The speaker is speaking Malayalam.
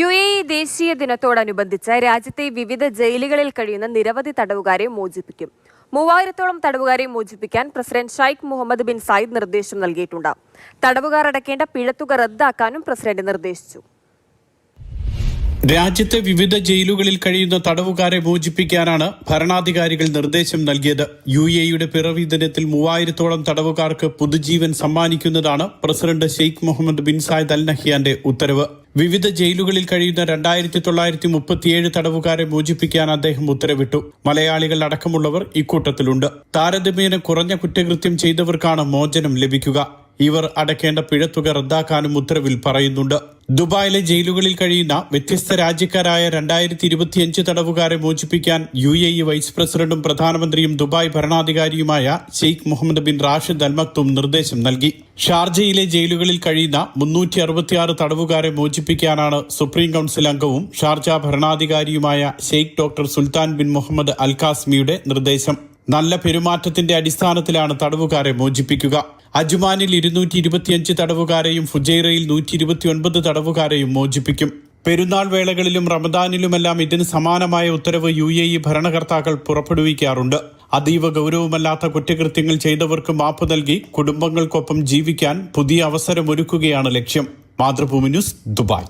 UAE ദേശീയ ദിനത്തോടനുബന്ധിച്ച് രാജ്യത്തെ വിവിധ ജയിലുകളിൽ കഴിയുന്ന നിരവധി തടവുകാരെ മോചിപ്പിക്കും. 3000-ഓളം തടവുകാരെ മോചിപ്പിക്കാൻ president Sheikh Mohammed bin Zayed നിർദ്ദേശം നൽകിയിട്ടുണ്ട്. തടവുകാർ അടയ്ക്കേണ്ട പിഴത്തുക റദ്ദാക്കാനും പ്രസിഡന്റ് നിർദ്ദേശിച്ചു. രാജ്യത്തെ വിവിധ ജയിലുകളിൽ കഴിയുന്ന തടവുകാരെ മോചിപ്പിക്കാനാണ് ഭരണാധികാരികൾ നിർദ്ദേശം നൽകിയത്. UAEയുടെ പിറവി ദിനത്തിൽ 3000-ഓളം തടവുകാർക്ക് പുതുജീവൻ സമ്മാനിക്കുന്നതാണ് president Sheikh Mohammed bin Zayed Al നഹ്യാന്റെ ഉത്തരവ്. വിവിധ ജയിലുകളിൽ കഴിയുന്ന 2937 തടവുകാരെ മോചിപ്പിക്കാൻ അദ്ദേഹം ഉത്തരവിട്ടു. മലയാളികൾ അടക്കമുള്ളവർ ഇക്കൂട്ടത്തിലുണ്ട്. താരതമ്യേന കുറഞ്ഞ കുറ്റകൃത്യം ചെയ്തവർക്കാണ് മോചനം ലഭിക്കുക. ഇവർ അടയ്ക്കേണ്ട പിഴത്തുക റദ്ദാക്കാനും ഉത്തരവിൽ പറയുന്നുണ്ട്. ദുബായിലെ ജയിലുകളിൽ കഴിയുന്ന വ്യത്യസ്ത രാജ്യക്കാരായ 2025 തടവുകാരെ മോചിപ്പിക്കാൻ UAE വൈസ് പ്രസിഡന്റും പ്രധാനമന്ത്രിയും ദുബായ് ഭരണാധികാരിയുമായ Sheikh Mohammed bin Rashid Al Maktoum നിർദ്ദേശം നൽകി. ഷാർജയിലെ ജയിലുകളിൽ കഴിയുന്ന 366 തടവുകാരെ മോചിപ്പിക്കാനാണ് സുപ്രീം കൌൺസിൽ അംഗവും ഷാർജ ഭരണാധികാരിയുമായ Sheikh doctor Sultan bin Muhammad Al കാസ്മിയുടെ നിർദ്ദേശം. നല്ല പെരുമാറ്റത്തിന്റെ അടിസ്ഥാനത്തിലാണ് തടവുകാരെ മോചിപ്പിക്കുക. അജ്മാനിൽ 225 തടവുകാരെയും ഫുജൈറയിൽ 129 തടവുകാരെയും മോചിപ്പിക്കും. പെരുന്നാൾ വേളകളിലും റമദാനിലുമെല്ലാം ഇതിന് സമാനമായ ഉത്തരവ് UAE ഭരണകർത്താക്കൾ പുറപ്പെടുവിക്കാറുണ്ട്. അതീവ ഗൗരവമല്ലാത്ത കുറ്റകൃത്യങ്ങൾ ചെയ്തവർക്ക് മാപ്പ് നൽകി കുടുംബങ്ങൾക്കൊപ്പം ജീവിക്കാൻ പുതിയ അവസരമൊരുക്കുകയാണ് ലക്ഷ്യം. Mathrubhumi news, Dubai.